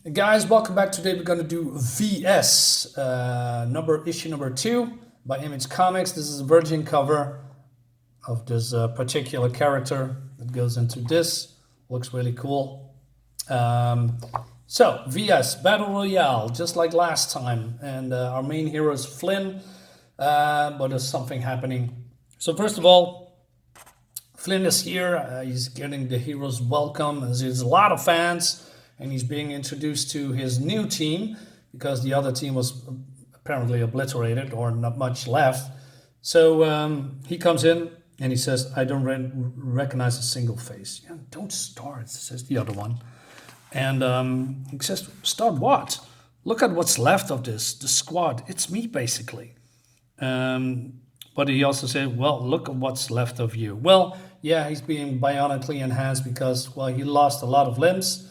Guys, welcome back. Today we're going to do VS, issue number 2 by Image Comics. This is a virgin cover of this particular character that goes into this. Looks really cool. So, VS, Battle Royale, just like last time. And our main hero is Flynn, but there's something happening. So first of all, Flynn is here. He's getting the hero's welcome. There's a lot of fans. And he's being introduced to his new team because the other team was apparently obliterated or not much left. So he comes in and he says, I don't recognize a single face. Yeah, don't start, says the other one. And he says, start what? Look at what's left of the squad. It's me, basically. But he also said, well, look at what's left of you. Well, yeah, he's being bionically enhanced because, well, he lost a lot of limbs.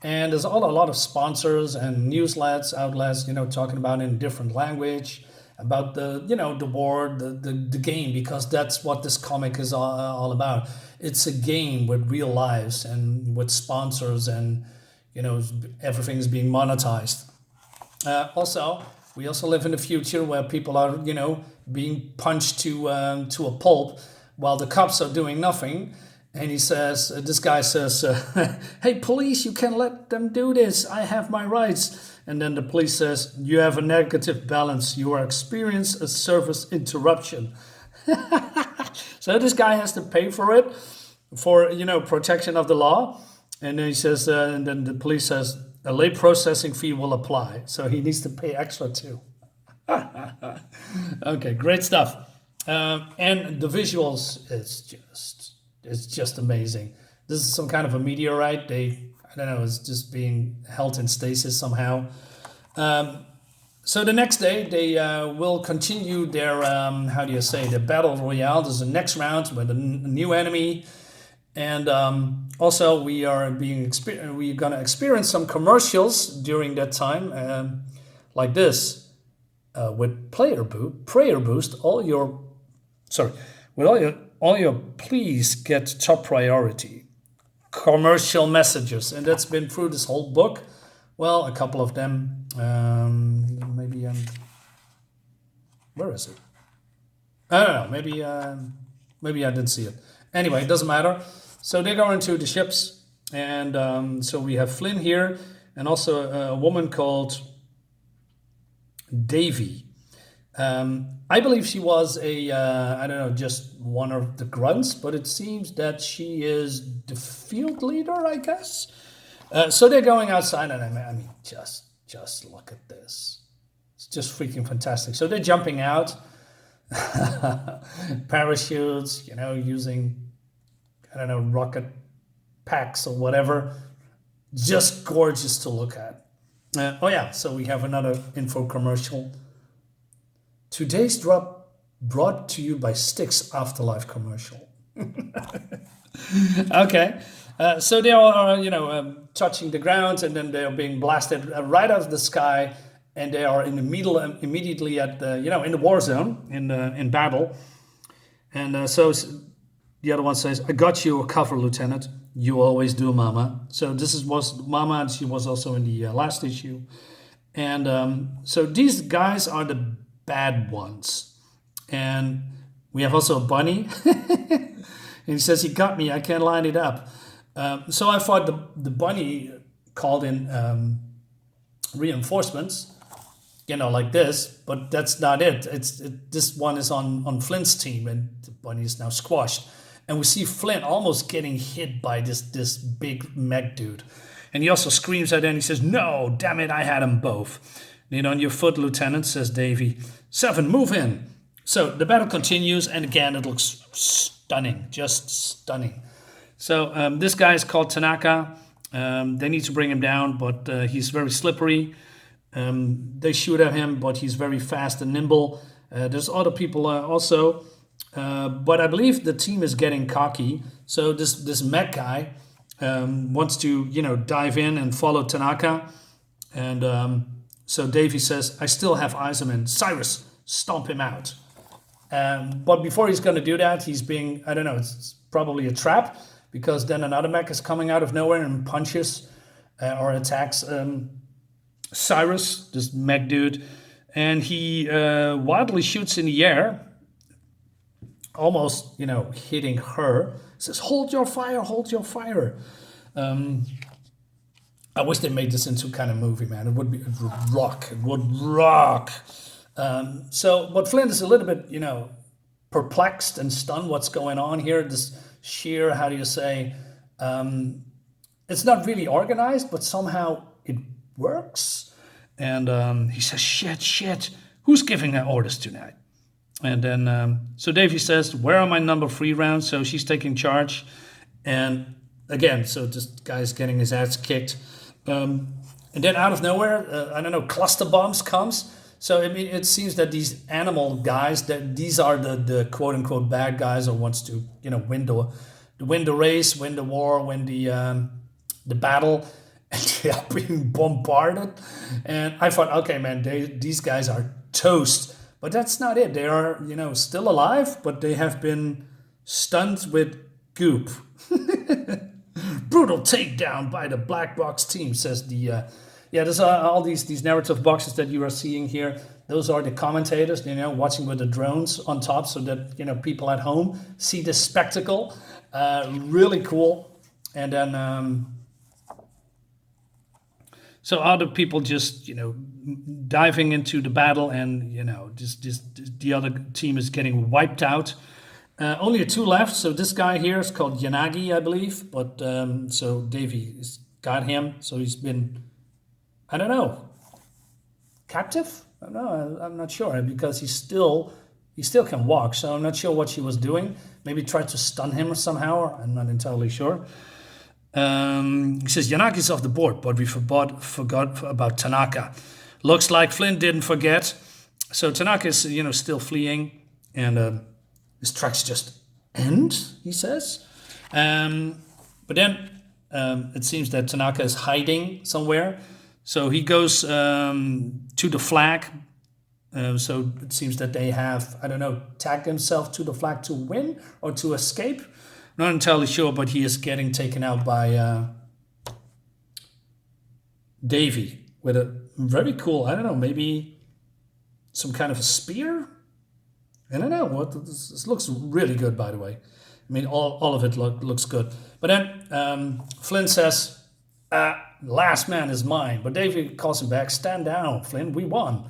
And there's a lot of sponsors and outlets, talking about it in different language, about the war, the game, because that's what this comic is all about. It's a game with real lives and with sponsors and, everything's being monetized. We also live in a future where people are, being punched to a pulp while the cops are doing nothing. And he says, this guy says, hey, police, you can't let them do this. I have my rights. And then the police says, you have a negative balance. You are experiencing a service interruption. So this guy has to pay for it, for, protection of the law. And then he says, and then the police says, a late processing fee will apply. So he needs to pay extra too. Okay, great stuff. And the visuals, it's just amazing. This is some kind of a meteorite. It's just being held in stasis somehow. So the next day, they will continue their, their battle royale. There's a next round with a new enemy. And also we're going to experience some commercials during that time, like this, with Prayer Boost, all your please get top priority commercial messages, and that's been through this whole book. Well, a couple of them. Where is it? I don't know. Maybe I didn't see it. Anyway, it doesn't matter. So they go into the ships, and so we have Flynn here, and also a woman called Davy. I believe she was just one of the grunts, but it seems that she is the field leader, I guess. So they're going outside, and I mean, just look at this. It's just freaking fantastic. So they're jumping out, parachutes, using, rocket packs or whatever. Just gorgeous to look at. So we have another info commercial. Today's drop brought to you by Styx Afterlife commercial. Okay, so they are, touching the ground, and then they are being blasted right out of the sky, and they are in the middle, immediately at the, in the war zone, in battle. And so the other one says, "I got you a cover, Lieutenant. You always do, Mama." So was Mama, and she was also in the last issue. And so these guys are the bad ones. And we have also a bunny. And he says, he got me, I can't line it up. So I thought the bunny called in reinforcements, like this, but that's not it. This one is on Flynn's team, and the bunny is now squashed. And we see Flynn almost getting hit by this big mech dude. And he also screams at him, and he says, no, damn it, I had them both. On your foot, Lieutenant, says Davy. 7, move in. So the battle continues, and again, it looks stunning, just stunning. So this guy is called Tanaka. They need to bring him down, but he's very slippery. They shoot at him, but he's very fast and nimble. There's other people also, but I believe the team is getting cocky. So this mech guy wants to, dive in and follow Tanaka, and so Davy says, I still have eyes on him. Cyrus, stomp him out. But before he's going to do that, he's being, it's probably a trap, because then another mech is coming out of nowhere and punches or attacks Cyrus, this mech dude, and he wildly shoots in the air, almost, hitting her. Says, "Hold your fire, hold your fire." I wish they made this into kind of movie, man. It would rock. It would rock. But Flint is a little bit, perplexed and stunned. What's going on here? This sheer, how do you say? It's not really organized, but somehow it works. And he says, "Shit! Who's giving their orders tonight?" And then, so Davy says, "Where are my number 3 rounds?" So she's taking charge. And again, so this guy's getting his ass kicked. And then out of nowhere, I don't know, cluster bombs comes. So I mean, it seems that these animal guys, that these are the quote unquote bad guys, or wants to win the race, win the war, win the battle, and they are being bombarded. And I thought, okay, man, these guys are toast. But that's not it. They are still alive, but they have been stunned with goop. Brutal takedown by the black box team, says the there's all these narrative boxes that you are seeing here. Those are the commentators, watching with the drones on top, so that people at home see the spectacle. Really cool. And then so other people just diving into the battle, and just the other team is getting wiped out. Only 2 left. So this guy here is called Yanagi, I believe. But so Davy has got him. So he's been, I don't know, captive? I don't know. I'm not sure, because he still can walk. So I'm not sure what she was doing. Maybe tried to stun him somehow. I'm not entirely sure. He says, "Yanagi's off the board, but we forgot about Tanaka. Looks like Flynn didn't forget." So Tanaka is, still fleeing, and his tracks just end, he says. But then it seems that Tanaka is hiding somewhere. So he goes to the flag. So it seems that they have, I don't know, tagged themselves to the flag to win or to escape. Not entirely sure, but he is getting taken out by Davy with a very cool, I don't know, maybe some kind of a spear? I don't know. This looks really good, by the way. I mean, all of it looks good. But then Flynn says, "Last man is mine." But Davy calls him back. "Stand down, Flynn. We won."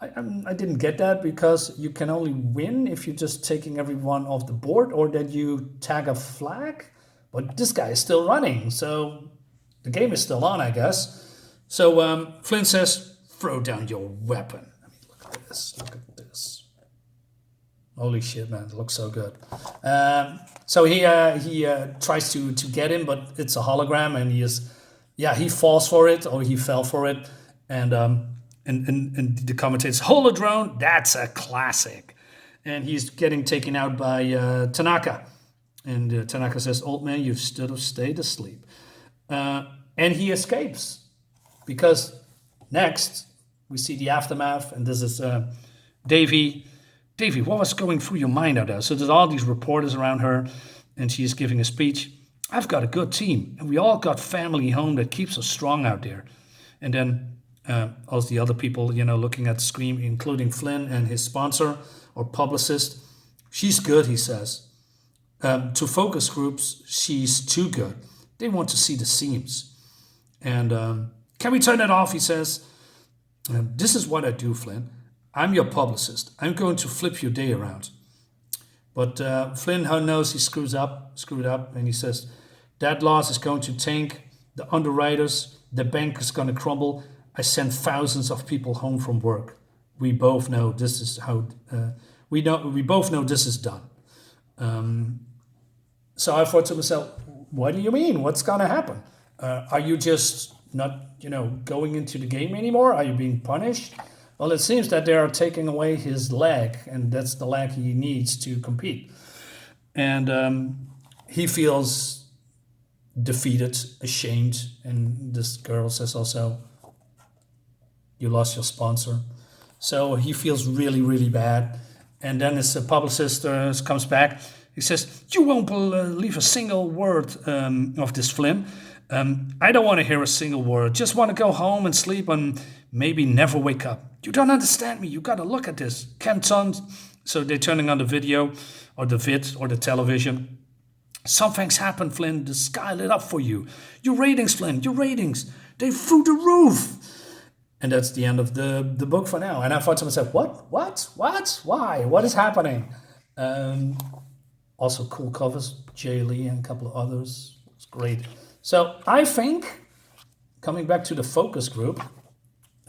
I didn't get that, because you can only win if you're just taking everyone off the board, or that you tag a flag. But this guy is still running, so the game is still on, I guess. So Flynn says, "Throw down your weapon." I mean, look at this. Look at this. Holy shit, man! It looks so good. So he tries to get him, but it's a hologram, and he falls for it, or he fell for it, and the commentators, "Holodrone, that's a classic." And he's getting taken out by Tanaka. And Tanaka says, "Old man, you should have stayed asleep." And he escapes, because next we see the aftermath, and this is Davy. "Davy, what was going through your mind out there?" So there's all these reporters around her, and she's giving a speech. "I've got a good team, and we all got family home that keeps us strong out there." And then all the other people, looking at the screen, including Flynn and his sponsor or publicist. "She's good," he says. To focus groups, she's too good. They want to see the seams. And "Can we turn it off?" he says. "This is what I do, Flynn. I'm your publicist. I'm going to flip your day around." But Flynn knows he screwed up, and he says, "That loss is going to tank the underwriters. The bank is going to crumble. I sent thousands of people home from work. We both know this is how. We both know this is done." So I thought to myself, what do you mean? What's going to happen? Are you just not, going into the game anymore? Are you being punished? Well, it seems that they are taking away his leg, and that's the leg he needs to compete. And he feels defeated, ashamed. And this girl says also, "You lost your sponsor." So he feels really, really bad. And then his publicist comes back. He says, "You won't believe a single word of this, Flynn. I don't want to hear a single word. Just want to go home and sleep and maybe never wake up. You don't understand me. You got to look at this. Canton. So they're turning on the video or the vid or the television. Something's happened, Flynn. The sky lit up for you. Your ratings, Flynn. Your ratings. They through the roof. And that's the end of the book for now. And I thought to myself, what? Why? What is happening? Also cool covers. Jay Lee and a couple of others. It's great. So I think, coming back to the focus group,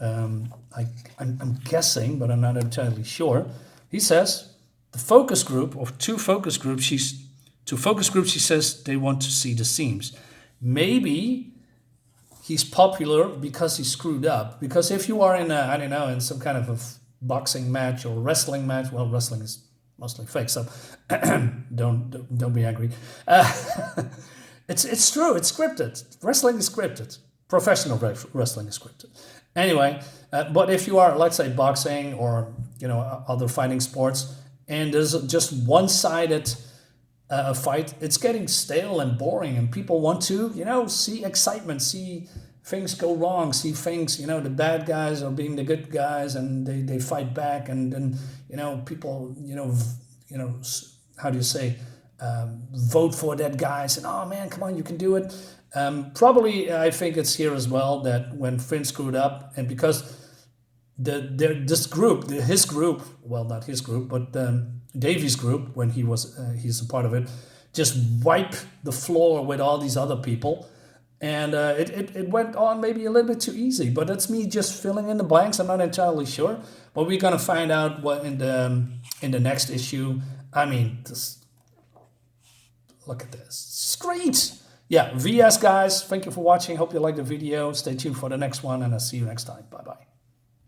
I'm guessing, but I'm not entirely sure. He says the focus group, or two focus groups, he says they want to see the seams. Maybe he's popular because he screwed up. Because if you are in in some kind of a boxing match or wrestling match, well, wrestling is mostly fake, so don't be angry. It's true. It's scripted. Wrestling is scripted. Professional wrestling is scripted. Anyway, but if you are, let's say, boxing or other fighting sports, and there's just one-sided fight, it's getting stale and boring, and people want to, see excitement, see things go wrong, see things, the bad guys are being the good guys, and they fight back, and then people, how do you say? Vote for that guy, and oh man, come on, you can do it. Probably, I think it's here as well that when Finn screwed up, and because his group, well, not his group, but Davy's group, when he's a part of it, just wiped the floor with all these other people, and it went on maybe a little bit too easy. But that's me just filling in the blanks. I'm not entirely sure, but we're gonna find out what in the next issue. I mean, look at this. It's great. Yeah, VS guys, thank you for watching. Hope you liked the video. Stay tuned for the next one, and I'll see you next time. Bye.